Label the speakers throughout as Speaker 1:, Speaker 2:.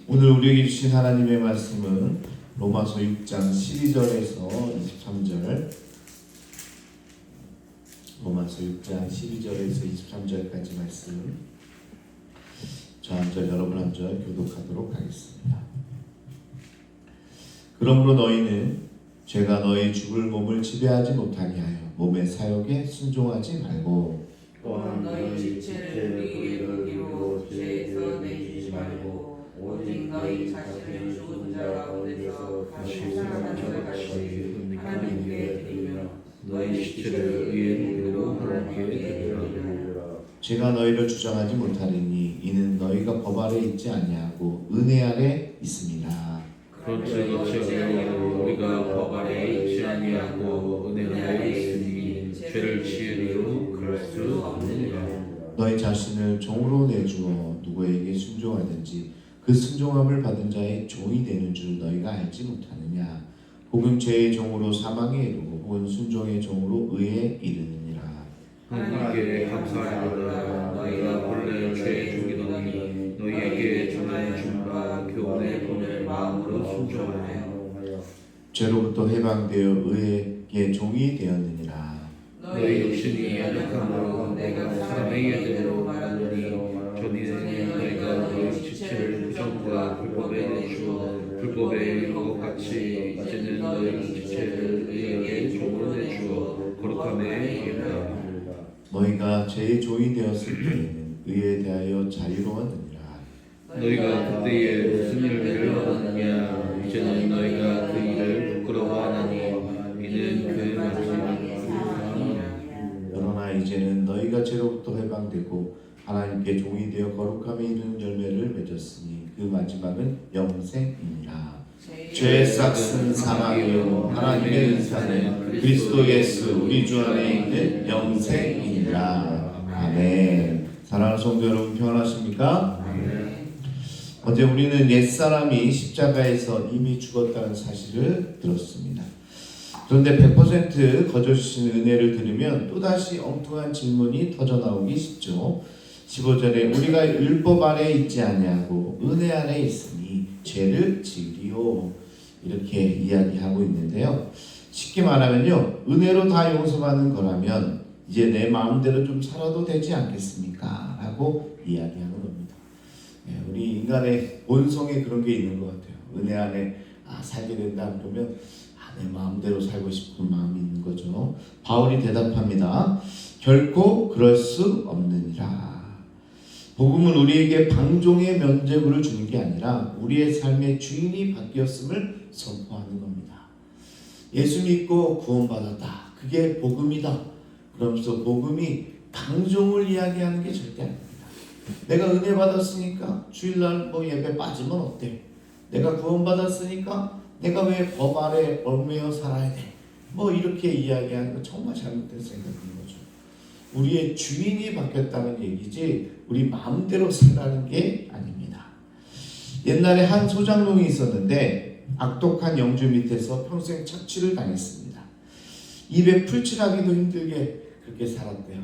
Speaker 1: 오늘 우리에게 주신 하나님의 말씀은 로마서 6장 12절에서 23절, 로마서 6장 12절에서 23절까지 말씀, 저 한 절 여러분 한 절 교독하도록 하겠습니다. 그러므로 너희는 죄가 너희 죽을 몸을 지배하지 못하게 하여 몸의 사욕에 순종하지 말고,
Speaker 2: 또한 너희 지체를 우리의 무기로 죄에서 내주지 말고 오직 너희 자신을 죽은 자 가운데서 다시 살아난 자 같이 하나님께 드리며 너희 지체를 의의 무기로 하나님께 드리라.
Speaker 1: 죄가 너희를 주장하지 못하리니 이는 너희가 법 아래 있지 아니하고 은혜 아래 있습니다.
Speaker 2: 그런즉 어찌하여 우리가 법 아래 있지 아니하고 은혜 아래 있으니 죄를 지으리로 그럴 수 없느니라.
Speaker 1: 너희 자신을 종으로 내주어 누구에게 순종하든지 그 순종함을 받은 자의 종이 되는 줄 너희가 알지 못하느냐. 혹은 죄의 종으로 사망에 이르고 혹은 순종의 종으로 의에 이르느니라.
Speaker 2: 하나님께 감사하리로다. 너희가 본래 죄의 종이더니 너희에게 주는 준바 교훈의 본을 마음으로 순종하여
Speaker 1: 죄로부터 해방되어 의에게 종이 되었느니라.
Speaker 2: 너희 육신이 연약함으로 내가 사람의 예대로 말하노니 전에는 너희가 너희 지체를 부정과 불법에 내주어 불법에 이른 것 같이 이제는 너희 지체를 의에게 종으로 내주어 거룩함에 이르라.
Speaker 1: 너희가 죄의 종이 되었을 때에는 의에 대하여 자유로웠느니라.
Speaker 2: 너희가 그때에 무슨 일을 얻었느냐. 이제는 너희가 그 일을 부끄러워하나니 이는 그 마지막이니라.
Speaker 1: 그러나 이제는 너희가 죄로부터 해방되고 하나님께 종이 되어 거룩함에 이르는 열매를 맺었으니 그 마지막은 영생이니라. 죄의 싹은 사망이요 하나님의 은사는 그리스도 예수 우리 주 안에 있는 영생이니라. 아멘. 사랑하는 성도 여러분, 평안하십니까? 어제 우리는 옛사람이 십자가에서 이미 죽었다는 사실을 들었습니다. 그런데 100% 거저주신 은혜를 들으면 또다시 엉뚱한 질문이 터져나오기 쉽죠. 15절에 우리가 율법 아래 있지 아니하고 은혜 아래 있으니 죄를 지으리요, 이렇게 이야기하고 있는데요. 쉽게 말하면요, 은혜로 다 용서받는 거라면 이제 내 마음대로 좀 살아도 되지 않겠습니까? 라고 이야기하는 겁니다. 우리 인간의 본성에 그런 게 있는 것 같아요. 은혜 안에 살게 된다 그러면 내 마음대로 살고 싶은 마음이 있는 거죠. 바울이 대답합니다. 결코 그럴 수 없느니라. 복음은 우리에게 방종의 면죄부를 주는 게 아니라 우리의 삶의 주인이 바뀌었음을 선포하는 겁니다. 예수 믿고 구원받았다, 그게 복음이다 그러면서 복음이 방종을 이야기하는 게 절대 아닙니다. 내가 은혜 받았으니까 주일날 예배 빠지면 어때? 내가 구원받았으니까 내가 왜 법 아래 얽매여 살아야 돼? 이렇게 이야기하는 거 정말 잘못된 생각인 거죠. 우리의 주인이 바뀌었다는 얘기지 우리 마음대로 살라는 게 아닙니다. 옛날에 한 소장농이 있었는데 악독한 영주 밑에서 평생 착취를 당했습니다. 입에 풀칠하기도 힘들게 그렇게 살았대요.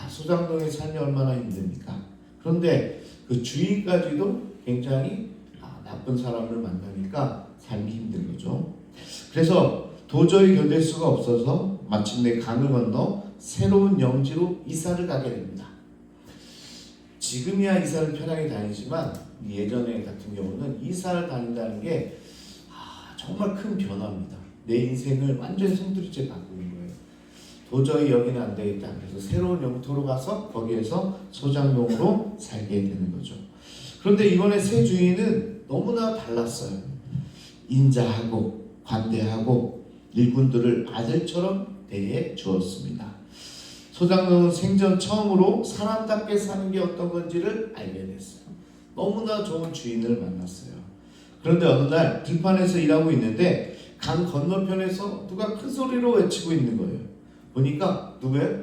Speaker 1: 소장농의 삶이 얼마나 힘듭니까? 그런데 그 주인까지도 굉장히 나쁜 사람을 만나니까 삶이 힘든 거죠. 그래서 도저히 견딜 수가 없어서 마침내 강을 건너 새로운 영지로 이사를 가게 됩니다. 지금이야 이사를 편하게 다니지만 예전에 같은 경우는 이사를 다닌다는 게 정말 큰 변화입니다. 내 인생을 완전히 송두리째 바꾸는 거예요. 도저히 여기는 안 되겠다. 그래서 새로운 영토로 가서 거기에서 소장농으로 살게 되는 거죠. 그런데 이번에 새 주인은 너무나 달랐어요. 인자하고 관대하고 일꾼들을 아들처럼 대해 주었습니다. 소장농은 생전 처음으로 사람답게 사는 게 어떤 건지를 알게 됐어요. 너무나 좋은 주인을 만났어요. 그런데 어느 날 들판에서 일하고 있는데 강 건너편에서 누가 큰 소리로 외치고 있는 거예요. 보니까 누구예요?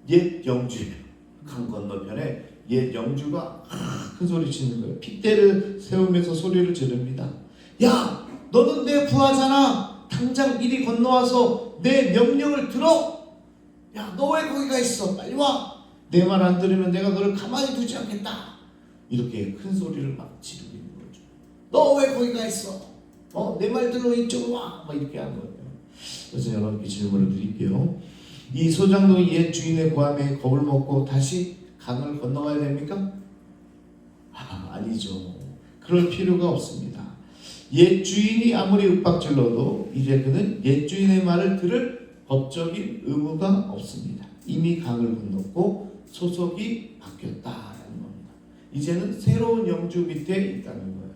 Speaker 1: 옛 영주예요. 강 건너편에 옛 영주가 큰 소리 치는 거예요. 핏대를 세우면서 소리를 지릅니다. 야, 너는 내 부하잖아. 당장 이리 건너와서 내 명령을 들어. 야, 너 왜 거기 가 있어? 빨리 와. 내 말 안 들으면 내가 너를 가만히 두지 않겠다. 이렇게 큰 소리를 막 지르고 있는 거죠. 거기 가 있어? 내 말대로 이쪽으로 와. 막 이렇게 하는 거예요. 그래서 여러분께 질문을 드릴게요. 이 소장동이 옛 주인의 고함에 겁을 먹고 다시 강을 건너가야 됩니까? 아니죠. 그럴 필요가 없습니다. 옛 주인이 아무리 윽박질러도 이제 그는 옛 주인의 말을 들을 법적인 의무가 없습니다. 이미 강을 건넜고 소속이 바뀌었다라는 겁니다. 이제는 새로운 영주 밑에 있다는 거예요.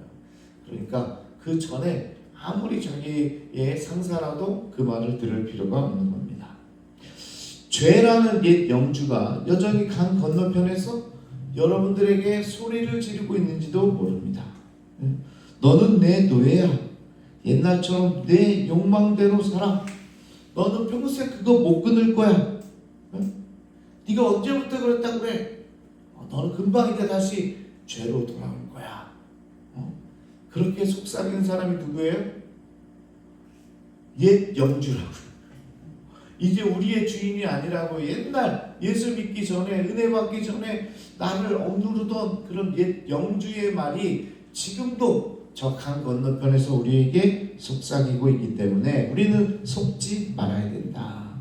Speaker 1: 그러니까 그 전에 아무리 자기의 상사라도 그 말을 들을 필요가 없는 겁니다. 죄라는 옛 영주가 여전히 강 건너편에서 여러분들에게 소리를 지르고 있는지도 모릅니다. 너는 내 노예야. 옛날처럼 내 욕망대로 살아. 너는 평생 그거 못 끊을 거야. 네가 언제부터 그랬다고 그래? 너는 금방 이제 다시 죄로 돌아올 거야. 그렇게 속삭이는 사람이 누구예요? 옛 영주라고요. 이제 우리의 주인이 아니라고 옛날 예수 믿기 전에 은혜 받기 전에 나를 억누르던 그런 옛 영주의 말이 지금도 저 강 건너편에서 우리에게 속삭이고 있기 때문에 우리는 속지 말아야 된다.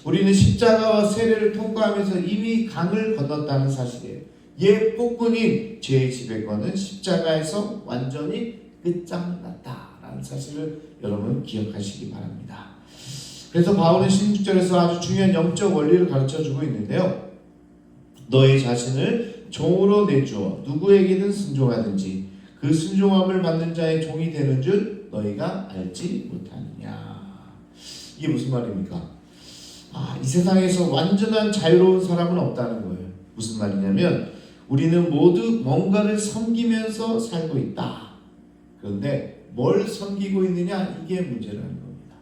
Speaker 1: 우리는 십자가와 세례를 통과하면서 이미 강을 건넜다는 사실이에요. 옛 폭군인 죄의 지배권은 십자가에서 완전히 끝장났다라는 사실을 여러분 기억하시기 바랍니다. 그래서 바울은 16절에서 아주 중요한 영적 원리를 가르쳐주고 있는데요. 너희 자신을 종으로 내주어 누구에게든 순종하든지 그 순종함을 받는 자의 종이 되는 줄 너희가 알지 못하느냐. 이게 무슨 말입니까? 이 세상에서 완전한 자유로운 사람은 없다는 거예요. 무슨 말이냐면 우리는 모두 뭔가를 섬기면서 살고 있다. 그런데 뭘 섬기고 있느냐, 이게 문제라는 겁니다.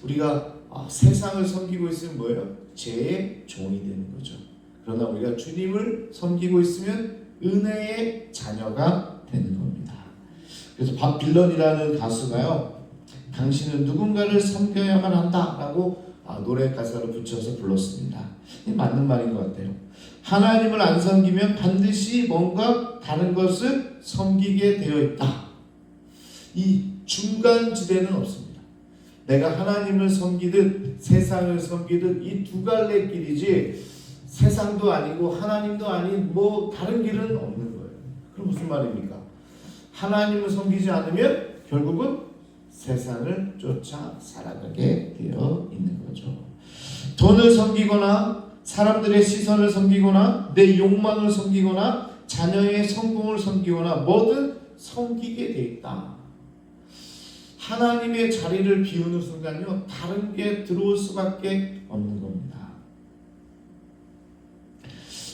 Speaker 1: 우리가 세상을 섬기고 있으면 뭐예요? 죄의 종이 되는 거죠. 그러나 우리가 주님을 섬기고 있으면 은혜의 자녀가 되는 겁니다. 그래서 밥 딜런이라는 가수가요, 당신은 누군가를 섬겨야만 한다라고 노래 가사를 붙여서 불렀습니다. 이게 맞는 말인 것 같아요. 하나님을 안 섬기면 반드시 뭔가 다른 것을 섬기게 되어 있다. 이 중간 지대는 없습니다. 내가 하나님을 섬기듯 세상을 섬기듯 이 두 갈래 길이지 세상도 아니고 하나님도 아닌 뭐 다른 길은 없는 거예요. 그럼 무슨 말입니까? 하나님을 섬기지 않으면 결국은 세상을 쫓아 살아가게 되어 있는 거죠. 돈을 섬기거나 사람들의 시선을 섬기거나 내 욕망을 섬기거나 자녀의 성공을 섬기거나 뭐든 섬기게 돼 있다. 하나님의 자리를 비우는 순간요, 다른 게 들어올 수밖에 없는 겁니다.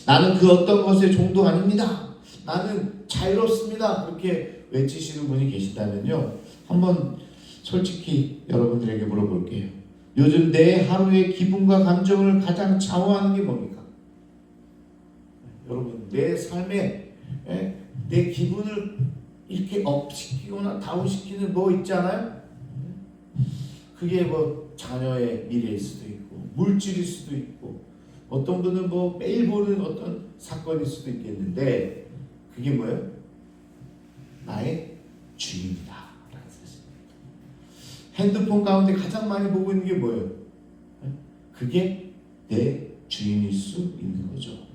Speaker 1: 나는 그 어떤 것의 종도 아닙니다. 나는 자유롭습니다. 그렇게 외치시는 분이 계시다면요, 한번 솔직히 여러분들에게 물어볼게요. 요즘 내 하루의 기분과 감정을 가장 좌우하는 게 뭡니까? 여러분, 내 삶에 내 기분을 이렇게 업시키거나 다운시키는 뭐 있잖아요. 그게 뭐 자녀의 미래일 수도 있고 물질일 수도 있고 어떤 분은 뭐 매일 보는 어떤 사건일 수도 있겠는데 그게 뭐예요? 나의 주인이다 라는 사실입니다. 핸드폰 가운데 가장 많이 보고 있는 게 뭐예요? 그게 내 주인일 수 있는 거죠.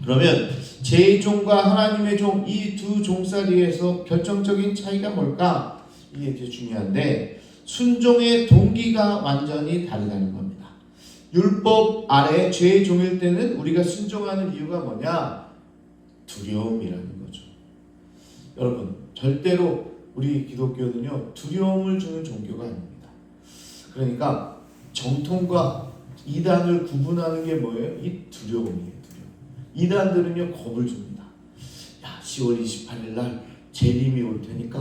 Speaker 1: 그러면 제 종과 하나님의 종, 이 두 종살이에서 결정적인 차이가 뭘까? 이게 이제 중요한데, 순종의 동기가 완전히 다르다는 겁니다. 율법 아래 죄의 종일 때는 우리가 순종하는 이유가 뭐냐? 두려움이라는 거죠. 여러분, 절대로 우리 기독교는요, 두려움을 주는 종교가 아닙니다. 그러니까 정통과 이단을 구분하는 게 뭐예요? 이 두려움이에요. 이단들은요, 겁을 줍니다. 야, 10월 28일 날 재림이 올 테니까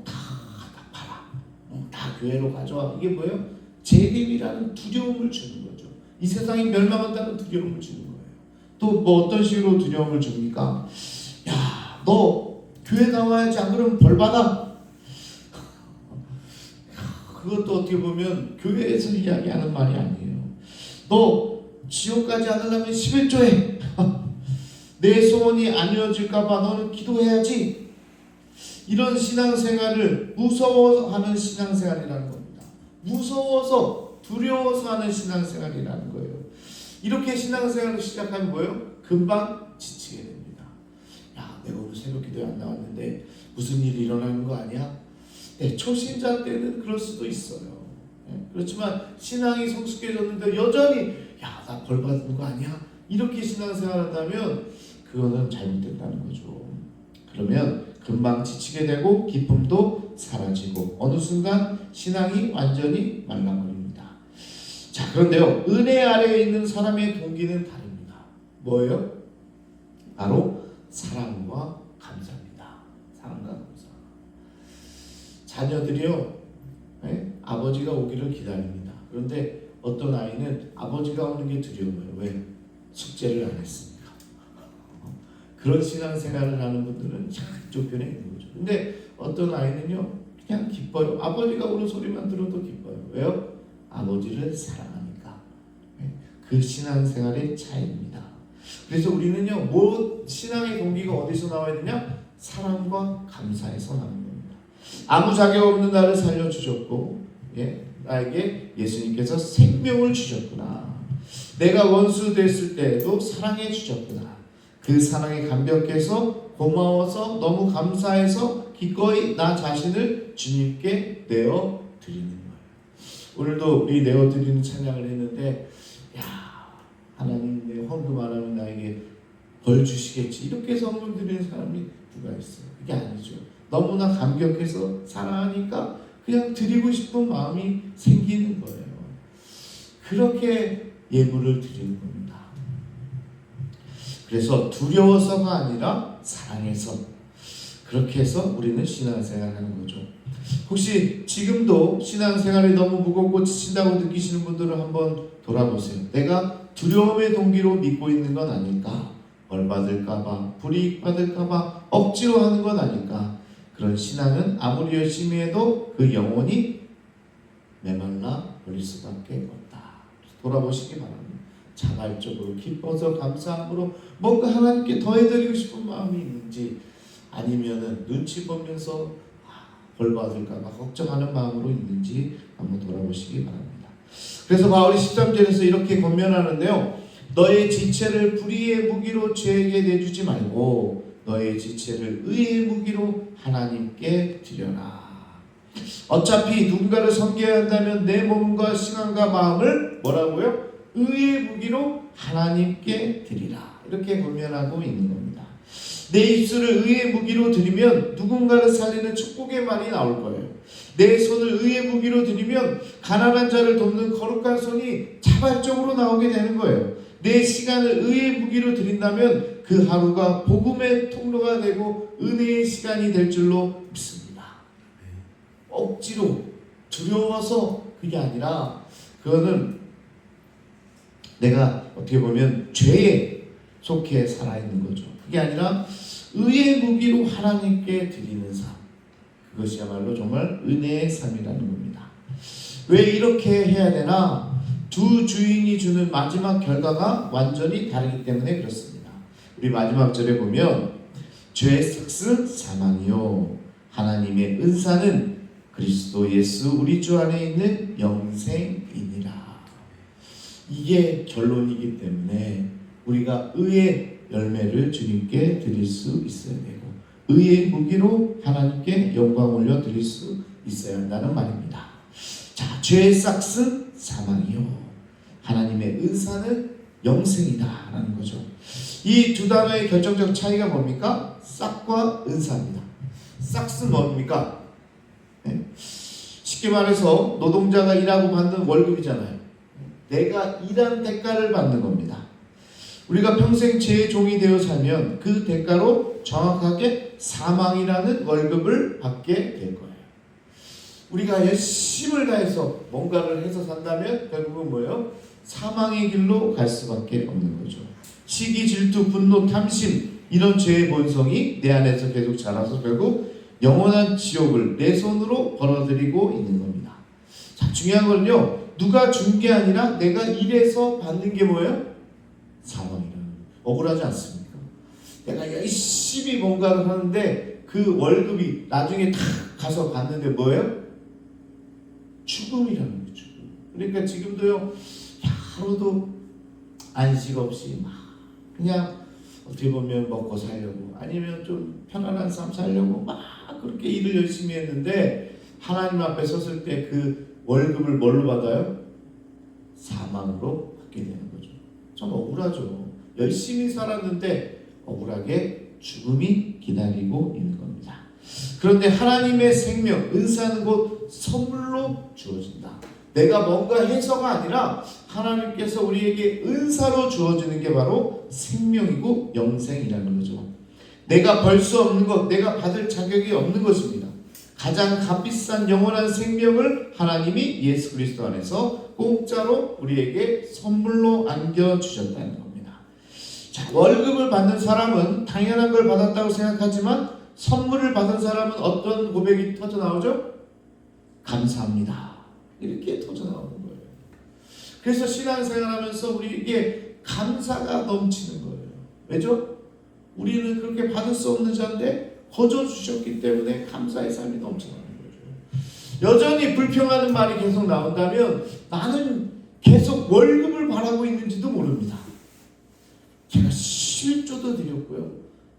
Speaker 1: 다 팔아. 다 교회로 가져와. 이게 뭐예요? 재림이라는 두려움을 주는 거죠. 이 세상이 멸망한다는 두려움을 주는 거예요. 또 뭐 어떤 식으로 두려움을 줍니까? 야, 너 교회 나와야지, 안 그러면 벌 받아. 그것도 어떻게 보면 교회에서 이야기하는 말이 아니에요. 너 지옥 가지 않으려면 11조해. 내 소원이 안 이루어질까봐 너는 기도해야지. 이런 신앙생활을 무서워하는 신앙생활이라는 겁니다. 무서워서 두려워서 하는 신앙생활이라는 거예요. 이렇게 신앙생활을 시작하면 뭐예요? 금방 지치게 됩니다. 야, 내가 오늘 새벽 기도에 안 나왔는데 무슨 일이 일어나는 거 아니야? 네, 초신자 때는 그럴 수도 있어요. 네, 그렇지만 신앙이 성숙해졌는데 여전히 야, 나 벌 받는 거 아니야? 이렇게 신앙생활을 한다면 그거는 잘못된다는 거죠. 그러면 금방 지치게 되고 기쁨도 사라지고 어느 순간 신앙이 완전히 말라버립니다. 자, 그런데요, 은혜 아래에 있는 사람의 동기는 다릅니다. 뭐예요? 바로 사랑과 감사입니다. 사랑과 감사. 자녀들이요, 네? 아버지가 오기를 기다립니다. 그런데 어떤 아이는 아버지가 오는 게 두려워요. 왜? 숙제를 안 했으니까. 그런 신앙생활을 하는 분들은 한쪽 편에 있는 거죠. 근데 어떤 아이는요, 그냥 기뻐요. 아버지가 오는 소리만 들어도 기뻐요. 왜요? 아버지를 사랑하니까. 그 신앙생활의 차이입니다. 그래서 우리는요, 뭐 신앙의 동기가 어디서 나와야 되냐? 사랑과 감사에서 나오는 겁니다. 아무 자격 없는 나를 살려주셨고, 나에게 예수님께서 생명을 주셨구나. 내가 원수 됐을 때에도 사랑해 주셨구나. 그 사랑에 감격해서 고마워서 너무 감사해서 기꺼이 나 자신을 주님께 내어 드리는 거예요. 오늘도 우리 내어 드리는 찬양을 했는데, 야, 하나님 내 헌금 안 하면 나에게 벌 주시겠지. 이렇게 헌금 드리는 사람이 누가 있어요? 그게 아니죠. 너무나 감격해서 사랑하니까 그냥 드리고 싶은 마음이 생기는 거예요. 그렇게 예물을 드리는 겁니다. 그래서 두려워서가 아니라 사랑해서, 그렇게 해서 우리는 신앙생활을 하는 거죠. 혹시 지금도 신앙생활이 너무 무겁고 지친다고 느끼시는 분들은 한번 돌아보세요. 내가 두려움의 동기로 믿고 있는 건 아닐까? 벌 받을까봐, 불이익 받을까봐 억지로 하는 건 아닐까? 그런 신앙은 아무리 열심히 해도 그 영혼이 메말라 버릴 수밖에 없다. 돌아보시기 바랍니다. 자발적으로 기뻐서 감사함으로 뭔가 하나님께 더해드리고 싶은 마음이 있는지, 아니면은 눈치 보면서 벌 받을까봐 걱정하는 마음으로 있는지 한번 돌아보시기 바랍니다. 그래서 바울이 13절에서 이렇게 권면하는데요, 너의 지체를 불의의 무기로 죄에게 내주지 말고 너의 지체를 의의 무기로 하나님께 드려라. 어차피 누군가를 섬겨야 한다면 내 몸과 시간과 마음을 뭐라고요? 의의 무기로 하나님께 드리라. 이렇게 권면하고 있는 겁니다. 내 입술을 의의 무기로 드리면 누군가를 살리는 축복의 말이 나올 거예요. 내 손을 의의 무기로 드리면 가난한 자를 돕는 거룩한 손이 자발적으로 나오게 되는 거예요. 내 시간을 의의 무기로 드린다면 그 하루가 복음의 통로가 되고 은혜의 시간이 될 줄로 믿습니다. 억지로 두려워서 그게 아니라, 그거는 내가 어떻게 보면 죄에 속해 살아있는 거죠. 그게 아니라 의의 무기로 하나님께 드리는 삶, 그것이야말로 정말 은혜의 삶이라는 겁니다. 왜 이렇게 해야 되나? 두 주인이 주는 마지막 결과가 완전히 다르기 때문에 그렇습니다. 우리 마지막 절에 보면 죄의 삭은 사망이요 하나님의 은사는 그리스도 예수 우리 주 안에 있는 영생이니라. 이게 결론이기 때문에 우리가 의의 열매를 주님께 드릴 수 있어야 되고, 의의 무기로 하나님께 영광 올려 드릴 수 있어야 한다는 말입니다. 자, 죄의 삭은 사망이요 하나님의 은사는 영생이다 라는 거죠. 이 두 단어의 결정적 차이가 뭡니까? 싹과 은사입니다. 싹은 뭡니까? 네? 쉽게 말해서 노동자가 일하고 받는 월급이잖아요. 내가 일한 대가를 받는 겁니다. 우리가 평생 죄의 종이 되어 살면 그 대가로 정확하게 사망이라는 월급을 받게 될 거예요. 우리가 열심을 다해서 뭔가를 해서 산다면 결국은 뭐예요? 사망의 길로 갈 수밖에 없는 거죠. 시기, 질투, 분노, 탐심, 이런 죄의 본성이 내 안에서 계속 자라서 결국 영원한 지옥을 내 손으로 벌어들이고 있는 겁니다. 자, 중요한 건요, 누가 준 게 아니라 내가 일해서 받는 게 뭐예요? 사망이라는 거예요. 억울하지 않습니까? 내가 열심히 뭔가를 하는데 그 월급이 나중에 탁 가서 봤는데 뭐예요? 죽음이라는 거죠. 그러니까 지금도요, 하루도 안식 없이 막 그냥 어떻게 보면 먹고 살려고 아니면 좀 편안한 삶 살려고 막 그렇게 일을 열심히 했는데 하나님 앞에 섰을 때 그 월급을 뭘로 받아요? 사망으로 받게 되는 거죠. 참 억울하죠. 열심히 살았는데 억울하게 죽음이 기다리고 있는 겁니다. 그런데 하나님의 생명, 은사는 곧 선물로 주어진다. 내가 뭔가 해서가 아니라 하나님께서 우리에게 은사로 주어지는 게 바로 생명이고 영생이라는 거죠. 내가 벌 수 없는 것, 내가 받을 자격이 없는 것입니다. 가장 값비싼 영원한 생명을 하나님이 예수 그리스도 안에서 공짜로 우리에게 선물로 안겨주셨다는 겁니다. 자, 월급을 받는 사람은 당연한 걸 받았다고 생각하지만 선물을 받은 사람은 어떤 고백이 터져 나오죠? 감사합니다. 이렇게 터져 나오는 거예요. 그래서 신앙생활하면서 우리에게 감사가 넘치는 거예요. 왜죠? 우리는 그렇게 받을 수 없는 자인데 거저 주셨기 때문에 감사의 삶이 넘쳐나는 거죠. 여전히 불평하는 말이 계속 나온다면 나는 계속 월급을 바라고 있는지도 모릅니다. 제가 11조도 드렸고요.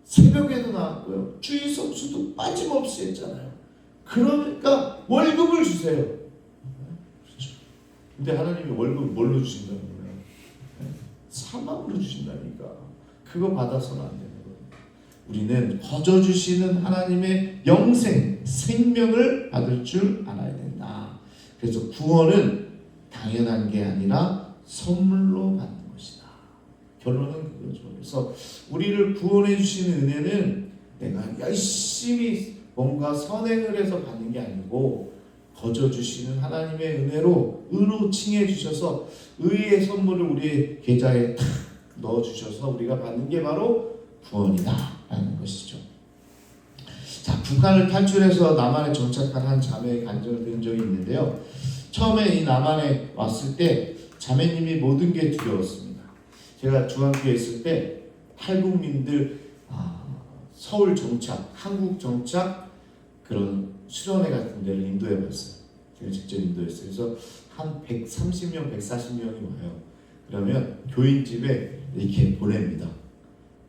Speaker 1: 새벽에도 나왔고요. 주일 성수도 빠짐없이 했잖아요. 그러니까 월급을 주세요. 그렇죠. 근데 하나님이 월급을 뭘로 주신다는 거예요? 사망으로 주신다니까. 그거 받아서는 안 되는 거예요. 우리는 거저 주시는 하나님의 영생, 생명을 받을 줄 알아야 된다. 그래서 구원은 당연한 게 아니라 선물로 받는 것이다. 결론은 그거죠. 그래서 우리를 구원해 주시는 은혜는 내가 열심히 뭔가 선행을 해서 받는 게 아니고 거저 주시는 하나님의 은혜로 의로 칭해 주셔서 의의 선물을 우리의 계좌에 탁 넣어 주셔서 우리가 받는 게 바로 구원이다라는 것이죠. 자, 북한을 탈출해서 남한에 정착한 한 자매의 간증을 들은 적이 있는데요. 처음에 이 남한에 왔을 때 자매님이 모든 게 두려웠습니다. 제가 중학교에 있을 때 탈북민들 서울 정착, 한국 정착 그런 수련회 같은 데를 인도해 봤어요. 제가 직접 인도했어요. 그래서 한 130명, 140명이 와요. 그러면 교인집에 이렇게 보냅니다.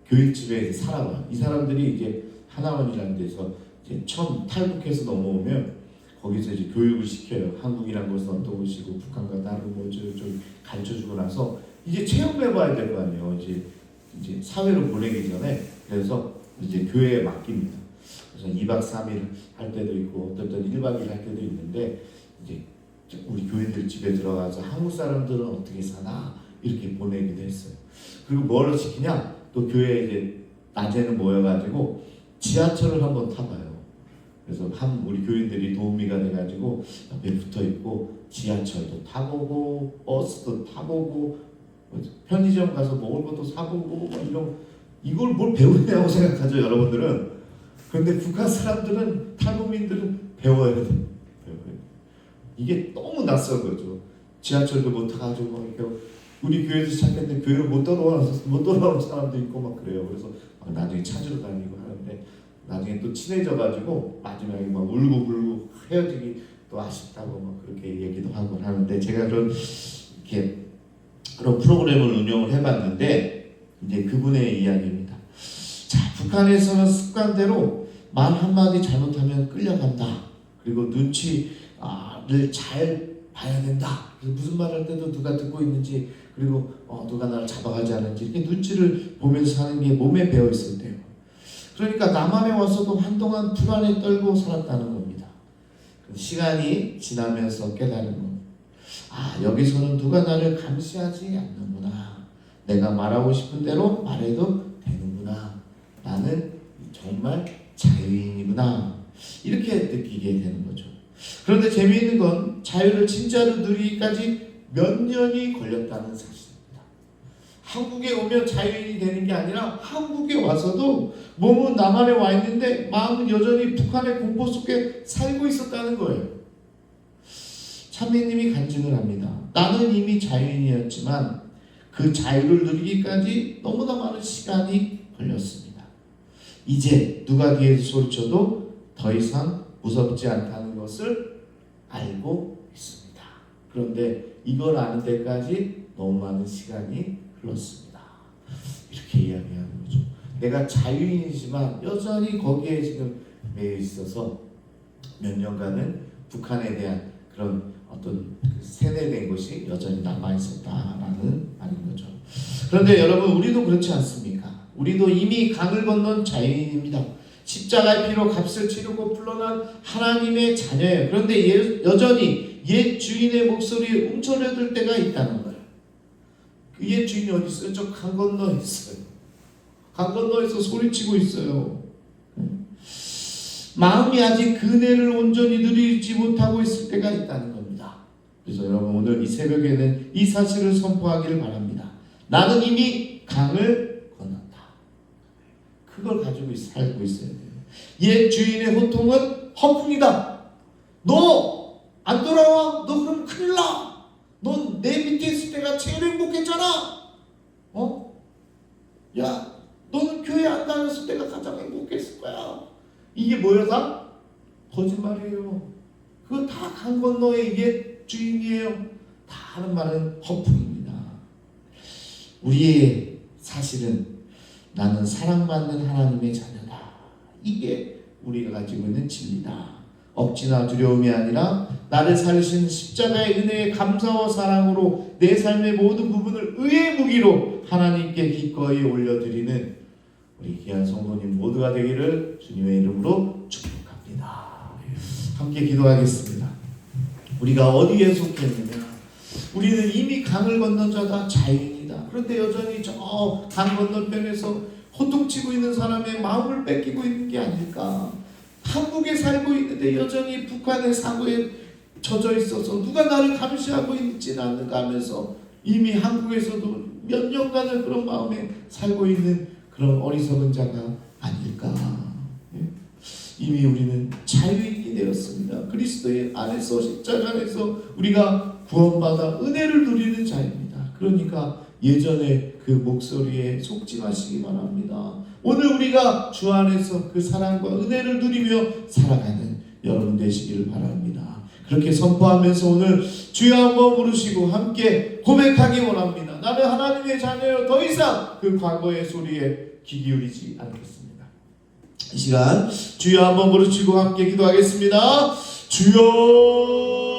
Speaker 1: 교인집에 살아와요. 이 사람들이 이제 하나원이라는 데서 이제 처음 탈북해서 넘어오면 거기서 이제 교육을 시켜요. 한국이란 것은 어떤 곳이고 북한과 다른 뭐죠 좀 가르쳐주고 나서 이제 체험해봐야 될 거 아니에요. 이제 사회로 보내기 전에. 그래서 이제 교회에 맡깁니다. 그래서 2박 3일 할 때도 있고 어떤 1박 2일 할 때도 있는데 이제 우리 교인들 집에 들어가서 한국 사람들은 어떻게 사나 이렇게 보내기도 했어요. 그리고 뭘 시키냐? 또 교회에 이제 낮에는 모여가지고 지하철을 한번 타봐요. 그래서 우리 교인들이 도우미가 돼가지고 옆에 붙어 있고 지하철도 타보고 버스도 타보고 편의점 가서 먹을 것도 사보고 이걸 뭘 배우냐고 생각하죠, 여러분들은. 그런데 북한 사람들은 탈북민들은 배워야 돼요. 이게 너무 낯선 거죠. 지하철도 못 타가지고 막 이렇게 우리 교회에서 시작했는데 교회를 못 돌아오는 사람도 있고 막 그래요. 그래서 나중에 찾으러 다니고 하는데 나중에 또 친해져가지고 마지막에 막 울고 헤어지기 또 아쉽다고 막 그렇게 얘기도 하고 하는데 제가 그런 프로그램을 운영을 해봤는데 이제 그분의 이야기입니다. 자, 북한에서는 습관대로 말 한마디 잘못하면 끌려간다. 그리고 눈치를 잘 봐야 된다. 그래서 무슨 말 할 때도 누가 듣고 있는지 그리고 누가 나를 잡아가지 않은지 이렇게 눈치를 보면서 사는 게 몸에 배어 있을 때요. 그러니까 남한에 와서도 한동안 불안에 떨고 살았다는 겁니다. 시간이 지나면서 깨달은 겁니다. 여기서는 누가 나를 감시하지 않는구나. 내가 말하고 싶은 대로 말해도 되는구나. 나는 정말 자유인이구나. 이렇게 느끼게 되는 거죠. 그런데 재미있는 건 자유를 진짜로 누리기까지 몇 년이 걸렸다는 사실입니다. 한국에 오면 자유인이 되는 게 아니라 한국에 와서도 몸은 남한에 와 있는데 마음은 여전히 북한의 공포 속에 살고 있었다는 거예요. 참배님이 간증을 합니다. 나는 이미 자유인이었지만 그 자유를 누리기까지 너무나 많은 시간이 걸렸습니다. 이제 누가 뒤에서 소리쳐도 더 이상 무섭지 않다는 것을 알고 있습니다. 그런데 이걸 아는 데까지 너무 많은 시간이 흘렀습니다. 이렇게 이야기하는 거죠. 내가 자유인이지만 여전히 거기에 지금 매여 있어서 몇 년간은 북한에 대한 그런 어떤 세뇌된 것이 여전히 남아있었다라는 말인 거죠. 그런데 여러분, 우리도 그렇지 않습니까? 우리도 이미 강을 건넌 자유인입니다. 십자가의 피로 값을 치르고 불러난 하나님의 자녀예요. 그런데 여전히 옛 주인의 목소리에 움츠러들 때가 있다는 거예요. 그 옛 주인이 어디 있어요? 저 강 건너에 있어요. 강 건너에서 소리치고 있어요. 마음이 아직 그네를 온전히 누리지 못하고 있을 때가 있다는 겁니다. 그래서 여러분, 오늘 이 새벽에는 이 사실을 선포하기를 바랍니다. 나는 이미 강을 건넜다. 그걸 가지고 살고 있어야 돼요. 옛 주인의 호통은 허풍이다. 너 안 돌아와? 너 그럼 큰일 나. 넌 내 밑에 있을 때가 제일 행복했잖아. 야, 너는 교회 안 다녔을 때가 가장 행복했을 거야. 이게 뭐야? 다 거짓말이에요. 그거 다 강 건너의 옛 주인이에요. 다 하는 말은 허풍입니다. 우리의 사실은 나는 사랑받는 하나님의 자녀다. 이게 우리가 가지고 있는 진리다. 억지나 두려움이 아니라 나를 살리신 십자가의 은혜의 감사와 사랑으로 내 삶의 모든 부분을 의의 무기로 하나님께 기꺼이 올려드리는 우리 귀한 성도님 모두가 되기를 주님의 이름으로 축복합니다. 함께 기도하겠습니다. 우리가 어디에 속했느냐? 우리는 이미 강을 건넌 자다, 자유인이다. 그런데 여전히 저 강 건너편에서 호통치고 있는 사람의 마음을 뺏기고 있는 게 아닐까? 한국에 살고 있는데 여전히 북한의 사고에 젖어 있어서 누가 나를 감시하고 있지 않는가 하면서 이미 한국에서도 몇 년간을 그런 마음에 살고 있는 그런 어리석은 자가 아닐까. 이미 우리는 자유인이 되었습니다. 그리스도의 안에서, 십자가 안에서 우리가 구원받아 은혜를 누리는 자입니다. 그러니까 예전에 그 목소리에 속지 마시기 바랍니다. 오늘 우리가 주 안에서 그 사랑과 은혜를 누리며 살아가는 여러분 되시기를 바랍니다. 그렇게 선포하면서 오늘 주여 한번 부르시고 함께 고백하기 원합니다. 나는 하나님의 자녀요. 더 이상 그 과거의 소리에 귀 기울이지 않겠습니다. 이 시간 주여 한번 부르시고 함께 기도하겠습니다. 주여